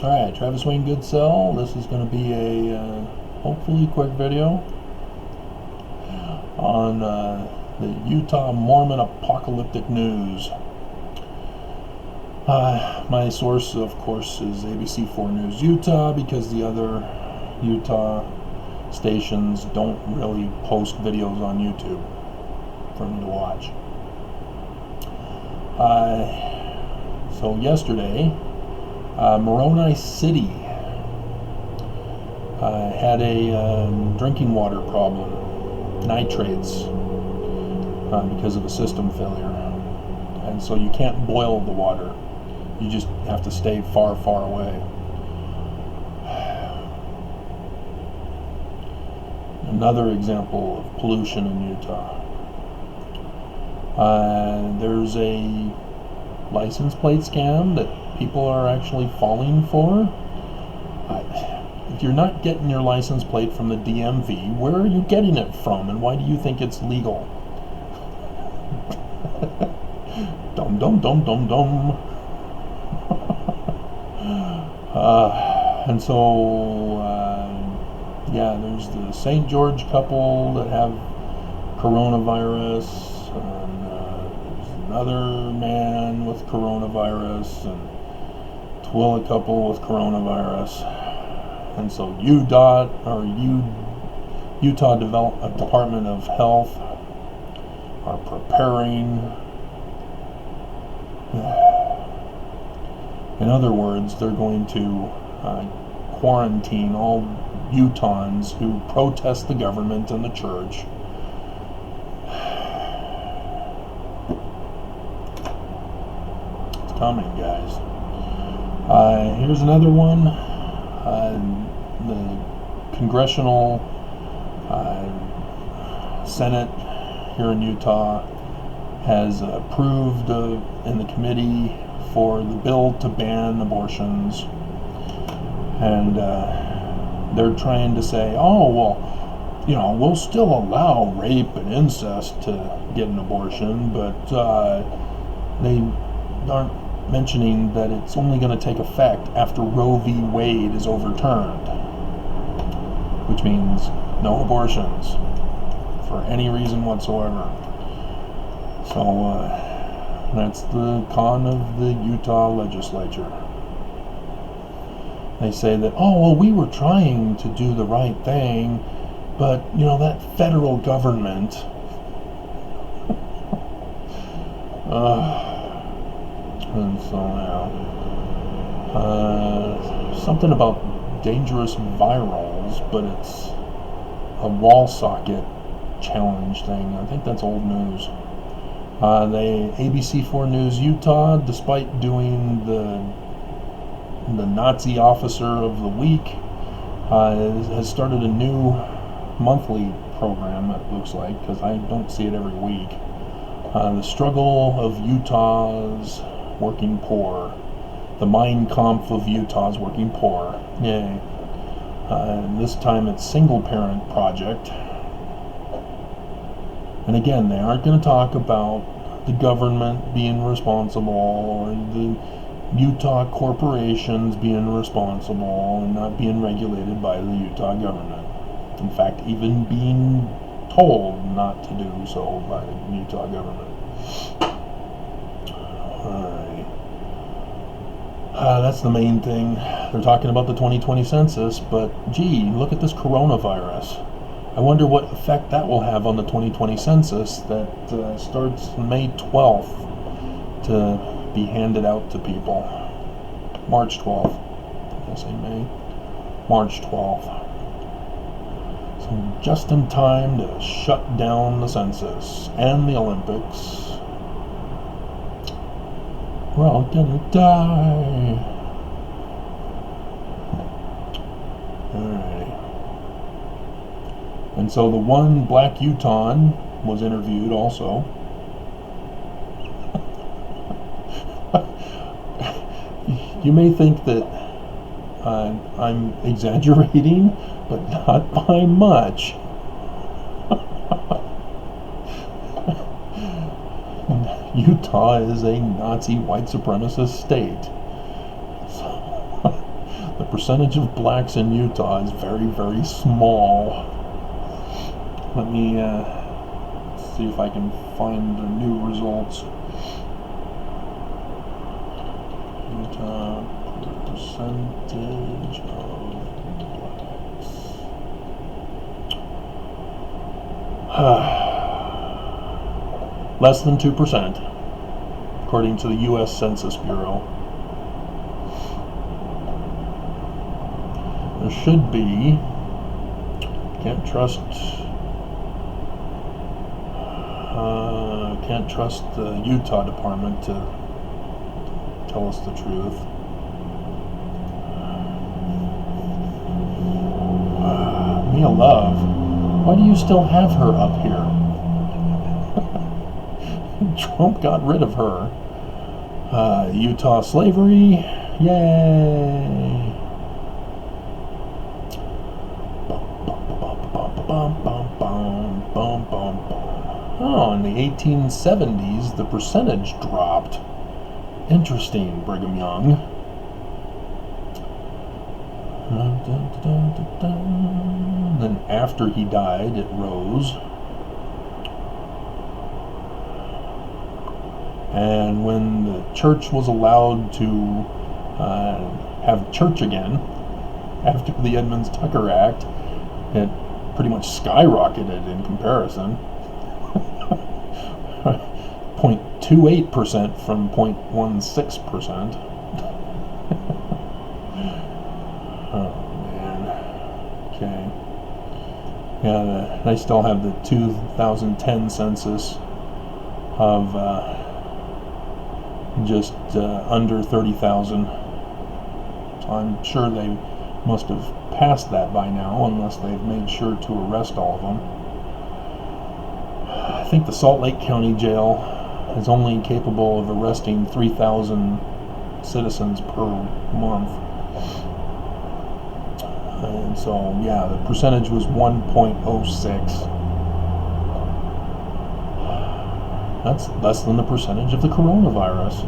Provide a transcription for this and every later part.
Alright, Travis Wayne Goodsell. This is going to be a hopefully quick video on the Utah Mormon Apocalyptic news. My source, of course, is ABC4 News Utah, because the other Utah stations don't really post videos on YouTube for me to watch. So yesterday, Moroni City had a drinking water problem, nitrates, because of a system failure. And so you can't boil the water. You just have to stay far, far away. Another example of pollution in Utah. There's a license plate scam that people are actually falling for. If you're not getting your license plate from the DMV, where are you getting it from, and why do you think it's legal? Dum dum dum dum dum. And so, yeah, there's the St. George couple that have coronavirus, and there's another man with coronavirus, and Twilla couple with coronavirus. And so Utah Department of Health are preparing. In other words, they're going to quarantine all Utahns who protest the government and the church. It's coming, guys. Here's another one. The Congressional Senate here in Utah has approved in the committee for the bill to ban abortions, and they're trying to say, oh, well, you know, we'll still allow rape and incest to get an abortion, but they aren't mentioning that it's only going to take effect after Roe v. Wade is overturned, which means no abortions for any reason whatsoever. So that's the con of the Utah legislature. They say that, oh, well, we were trying to do the right thing, but, you know, that federal government, and so, yeah. Something about dangerous virals, but it's a wall socket challenge thing. I think that's old news. The ABC4 News Utah, despite doing the Nazi Officer of the Week, has started a new monthly program, it looks like, because I don't see it every week. The Struggle of Utah's Working Poor. The Mein Kampf of Utah's Working Poor. Yay. This time it's Single Parent Project. And again, they aren't going to talk about the government being responsible, or the Utah corporations being responsible and not being regulated by the Utah government. In fact, even being told not to do so by the Utah government. Alright. That's the main thing. They're talking about the 2020 census, but gee, look at this coronavirus. I wonder what effect that will have on the 2020 census that starts May 12th to be handed out to people. March 12th. Did I say May? March 12th. So just in time to shut down the census and the Olympics. We're all gonna die. Alright. And so the one black Utahn was interviewed also. You may think that I'm exaggerating, but not by much. Utah is a Nazi white supremacist state. percentage of blacks in Utah is very, very small. Let me see if I can find the new results. Utah percentage of blacks. Less than 2%, according to the U.S. Census Bureau. There should be. Can't trust the Utah department to tell us the truth. Mia Love, why do you still have her up here? Trump got rid of her. Utah slavery, yay! Oh, in the 1870s, the percentage dropped. Interesting, Brigham Young. Then after he died, it rose. And when the church was allowed to have church again, after the Edmunds-Tucker Act, it pretty much skyrocketed in comparison. 0.28% from 0.16%. Oh man. Okay. Yeah, I still have the 2010 census of just under 30,000. So I'm sure they must have passed that by now, unless they've made sure to arrest all of them. I think the Salt Lake County Jail is only capable of arresting 3,000 citizens per month. And so, yeah, the percentage was 1.06. That's less than the percentage of the coronavirus.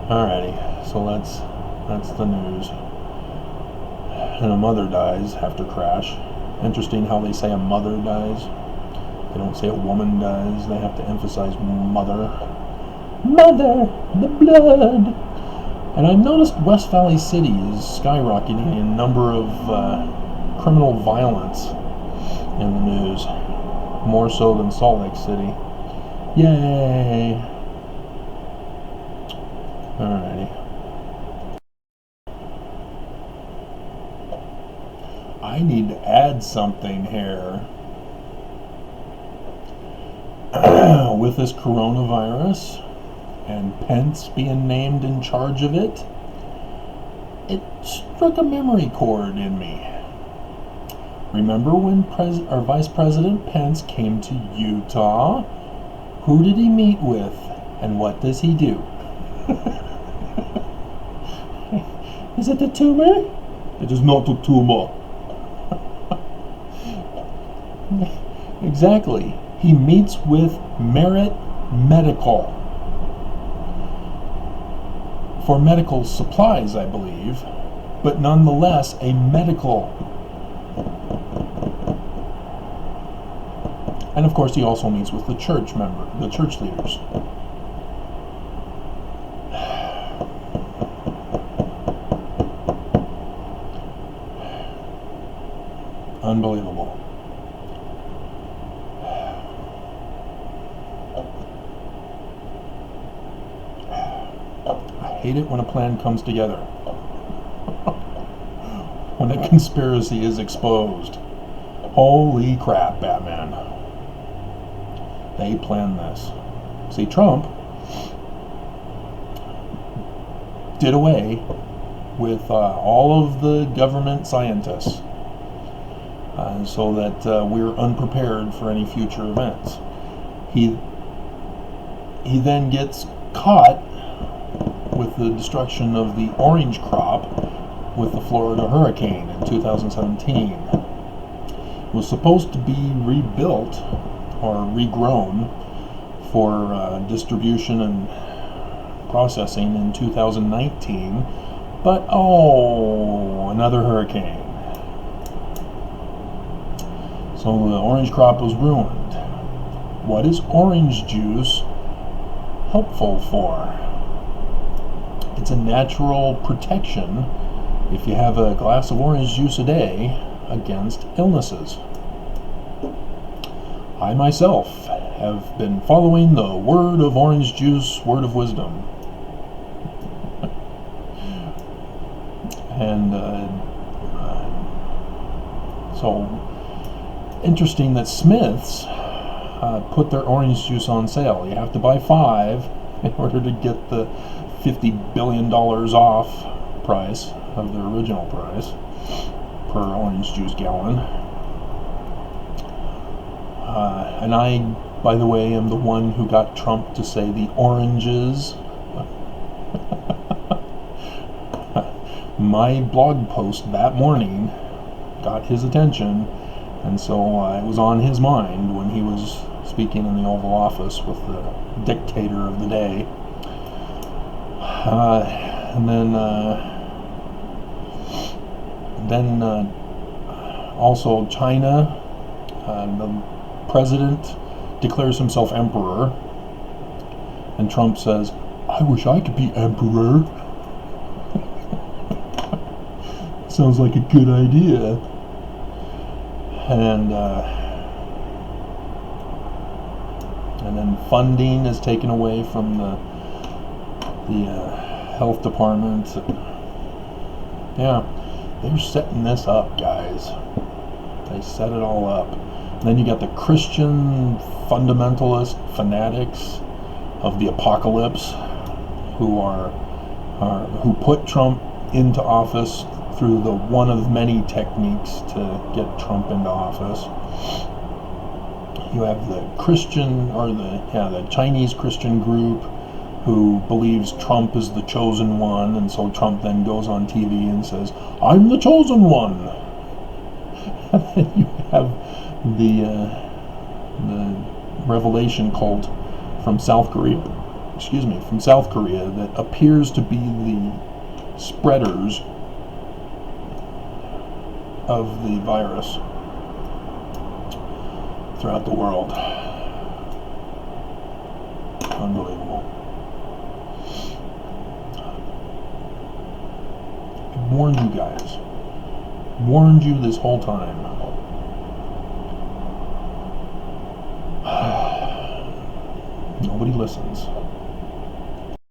Alrighty, so that's the news. And a mother dies after crash. Interesting how they say a mother dies. They don't say a woman dies. They have to emphasize mother. Mother, the blood. And I've noticed West Valley City is skyrocketing in number of criminal violence in the news. More so than Salt Lake City. Yay! Alrighty. I need to add something here. With this coronavirus and Pence being named in charge of it, it struck a memory chord in me. Remember when Vice President Pence came to Utah? Who did he meet with, and what does he do? Is it the tumor? It is not a tumor. Exactly. He meets with Merit Medical for medical supplies, I believe, but nonetheless a medical. And of course, he also meets with the church leaders. Unbelievable. I hate it when a plan comes together. When a conspiracy is exposed. Holy crap, Batman. They planned this. See, Trump did away with all of the government scientists so that we're unprepared for any future events. He then gets caught with the destruction of the orange crop with the Florida hurricane in 2017. It was supposed to be rebuilt or regrown for distribution and processing in 2019, But, oh, another hurricane. So the orange crop was ruined. What is orange juice helpful for? It's a natural protection if you have a glass of orange juice a day against illnesses. I myself have been following the word of orange juice, word of wisdom. And so interesting that Smith's put their orange juice on sale. You have to buy 5 in order to get the $50 billion off price of the original price per orange juice gallon. And I, by the way, am the one who got Trump to say the oranges. My blog post that morning got his attention, and so it was on his mind when he was speaking in the Oval Office with the dictator of the day. And then also China, the president declares himself emperor, and Trump says, "I wish I could be emperor." Sounds like a good idea. And then funding is taken away from the health department. Yeah, they're setting this up, guys. They set it all up. And then you got the Christian fundamentalist fanatics of the apocalypse, who put Trump into office through the one of many techniques to get Trump into office. You have the Christian, or the Chinese Christian group who believes Trump is the chosen one, and so Trump then goes on TV and says, "I'm the chosen one." And then you have the Revelation cult from South Korea, that appears to be the spreaders of the virus throughout the world. Unbelievable. I warned you guys. Warned you this whole time. Nobody listens.